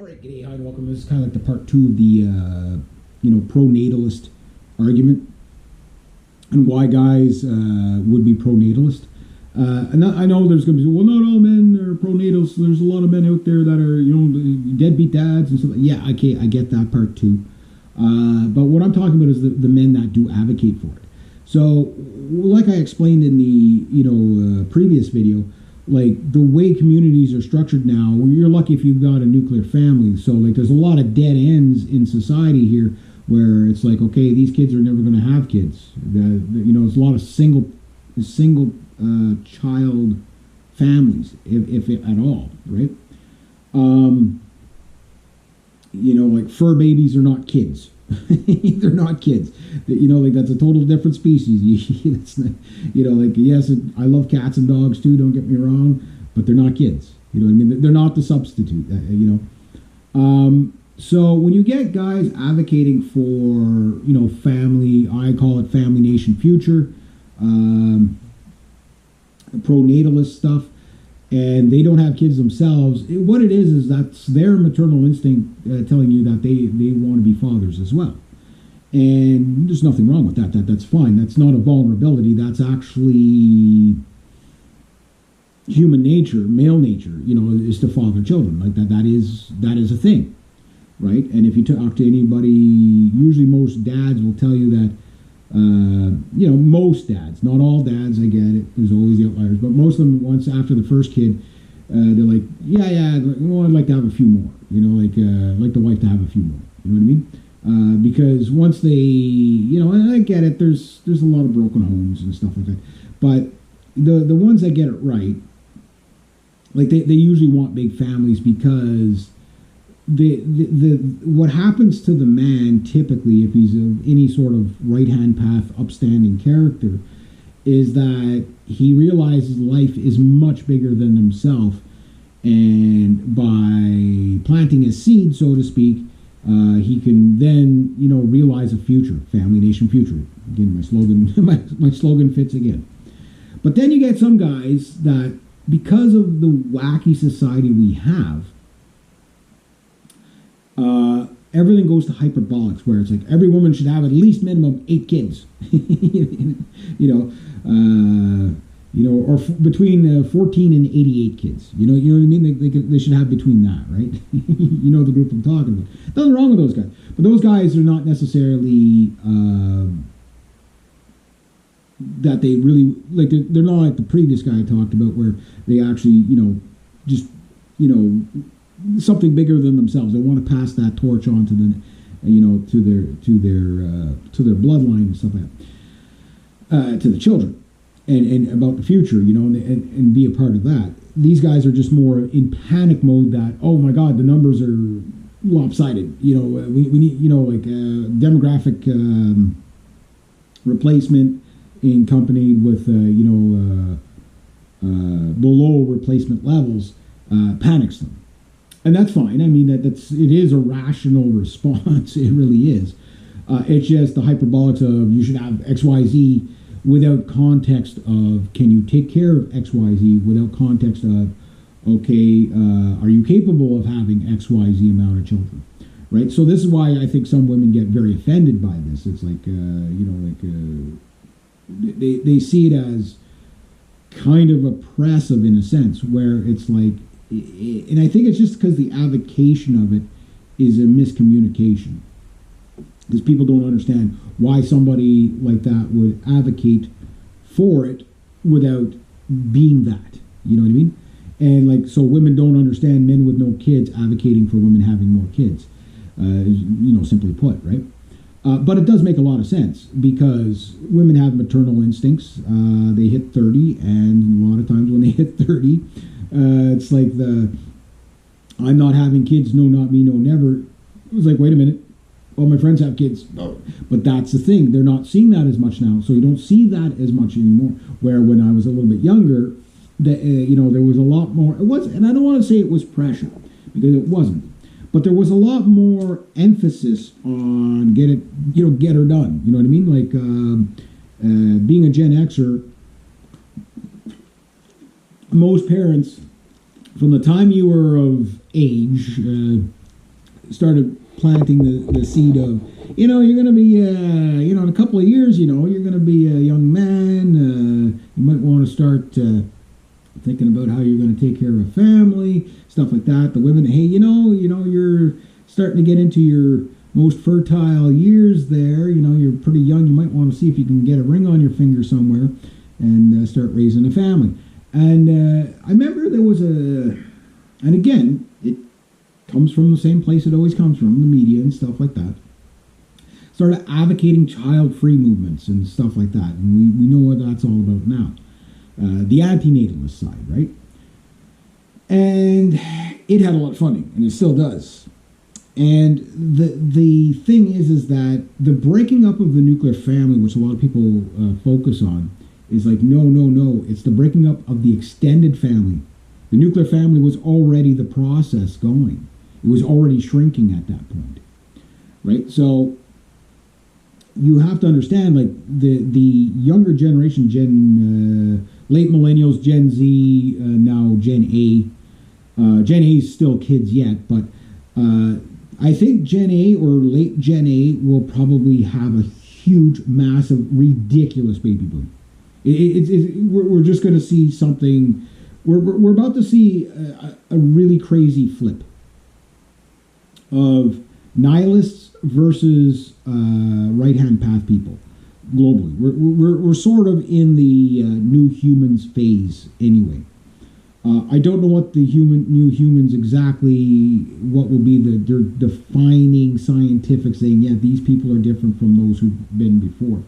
All right, g'day, hi, and welcome. This is kind of like the part two of the, pro-natalist argument and why guys would be pro-natalist. And I know there's going to be, well, not all men are pro-natalists. There's a lot of men out there that are, deadbeat dads and stuff. Yeah, okay, I get that part too. But what I'm talking about is the men that do advocate for it. So, like I explained in the, previous video, like the way communities are structured now, you're lucky if you've got a nuclear family. So like there's a lot of dead ends in society here where it's like, okay, these kids are never going to have kids. There's a lot of single child families, if at all, right? Like fur babies are not kids. They're not kids. Like that's a total different species. That's not, yes, I love cats and dogs too. Don't get me wrong, but they're not kids. You know what I mean? They're not the substitute. So when you get guys advocating for family, I call it family nation future, pro-natalist stuff, and they don't have kids themselves, what it is that's their maternal instinct telling you that they want to be fathers as well. And there's nothing wrong with that. That's fine. That's not a vulnerability. That's actually human nature, male nature, is to father children. Like that is a thing, right? And if you talk to anybody, usually most dads will tell you that, most dads, not all dads, I get it, there's always the outliers, but most of them, once after the first kid, they're like, I'd like to have a few more, like the wife to have a few more, you know what I mean? Because once they, and I get it, there's a lot of broken homes and stuff like that, but the ones that get it right, like they usually want big families because what happens to the man typically, if he's of any sort of right-hand path, upstanding character, is that he realizes life is much bigger than himself, and by planting a seed, so to speak, he can then realize a future, family nation future. Again, my slogan my slogan fits again. But then you get some guys that, because of the wacky society we have, everything goes to hyperbolics, where it's like every woman should have at least minimum 8 kids, or between 14 and 88 kids. You know what I mean? They should have between that, right? The group I'm talking about. Nothing wrong with those guys, but those guys are not necessarily that they really like. They're not like the previous guy I talked about, where they actually, something bigger than themselves. They want to pass that torch on to the, to their bloodline and stuff like that, to the children, and about the future, and be a part of that. These guys are just more in panic mode that, oh my God, the numbers are lopsided. We need, demographic replacement in company with, below replacement levels, panics them. And that's fine. I mean, it is a rational response. It really is. It's just the hyperbolics of you should have X, Y, Z without context of can you take care of X, Y, Z, without context of, okay, are you capable of having X, Y, Z amount of children, right? So this is why I think some women get very offended by this. It's like, they see it as kind of oppressive in a sense, where it's like, and I think it's just because the avocation of it is a miscommunication. Because people don't understand why somebody like that would advocate for it without being that. You know what I mean? And so women don't understand men with no kids advocating for women having more kids. Simply put, right? But it does make a lot of sense, because women have maternal instincts. They hit 30, and a lot of times when they hit 30, it's like I'm not having kids, no, not me, no, never. It was like, wait a minute, all my friends have kids. But that's the thing, they're not seeing that as much now, so you don't see that as much anymore. Where when I was a little bit younger, there was a lot more. It was, and I don't want to say it was pressure, because it wasn't. But there was a lot more emphasis on get her done. You know what I mean? Like being a Gen Xer, most parents, from the time you were of age, started planting the seed of, you're going to be, in a couple of years, you're going to be a young man. You might want to start thinking about how you're going to take care of a family, stuff like that. The women, hey, you're starting to get into your most fertile years there. You're pretty young. You might want to see if you can get a ring on your finger somewhere and start raising a family. And I remember there was and again, it comes from the same place it always comes from, the media and stuff like that. Started advocating child-free movements and stuff like that. And we know what that's all about now. The antinatalist side, right? And it had a lot of funding, and it still does. And the thing is that the breaking up of the nuclear family, which a lot of people focus on, is like, no. It's the breaking up of the extended family. The nuclear family was already the process going. It was already shrinking at that point, right? So you have to understand, like, the younger generation, late millennials, Gen Z, now Gen A. Gen A is still kids yet, but I think Gen A or late Gen A will probably have a huge, massive, ridiculous baby boom. We're just going to see something. We're about to see a really crazy flip of nihilists versus right-hand path people globally. We're sort of in the new humans phase anyway. I don't know what the new humans exactly, what will be their defining scientific saying, yeah, these people are different from those who've been before.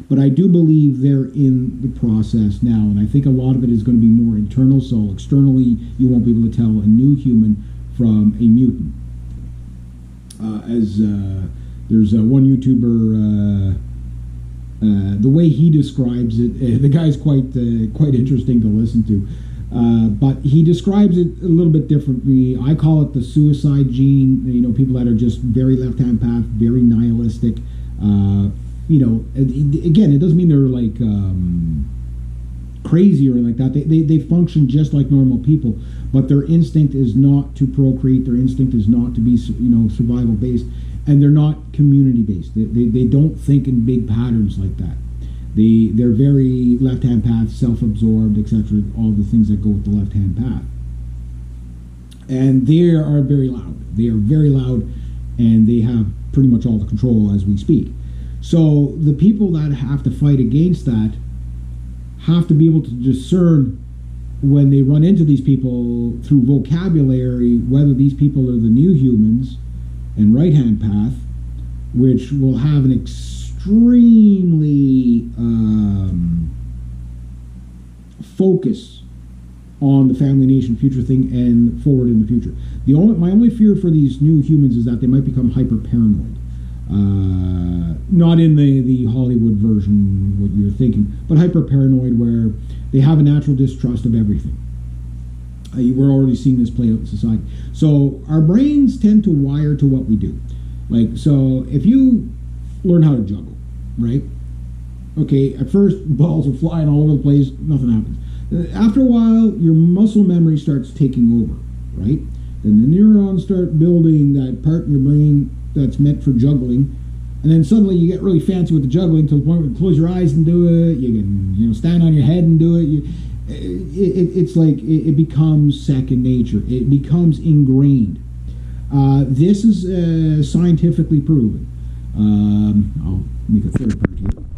But I do believe they're in the process now, and I think a lot of it is going to be more internal, so externally you won't be able to tell a new human from a mutant. There's one YouTuber, the way he describes it, the guy's quite interesting to listen to. But he describes it a little bit differently. I call it the suicide gene. People that are just very left-hand path, very nihilistic. Again, it doesn't mean they're like crazy or like that. They function just like normal people, but their instinct is not to procreate. Their instinct is not to be, survival based, and they're not community based. They don't think in big patterns like that. They're very left-hand path, self-absorbed, etc. All the things that go with the left-hand path. And they are very loud. They are very loud, and they have pretty much all the control as we speak. So the people that have to fight against that have to be able to discern when they run into these people through vocabulary, whether these people are the new humans and right-hand path, which will have an extremely focus on the family nation future thing and forward in the future. My only fear for these new humans is that they might become hyper paranoid. Not in the Hollywood version, what you're thinking, but hyper paranoid, where they have a natural distrust of everything. We're already seeing this play out in society. So our brains tend to wire to what we do. Like, so if you learn how to juggle, right? Okay, at first balls are flying all over the place, nothing happens. After a while, your muscle memory starts taking over, right? Then the neurons start building that part in your brain that's meant for juggling, and then suddenly you get really fancy with the juggling to the point where you close your eyes and do it. You can, stand on your head and do it. It's like it becomes second nature. It becomes ingrained. This is scientifically proven. I'll make a third part here.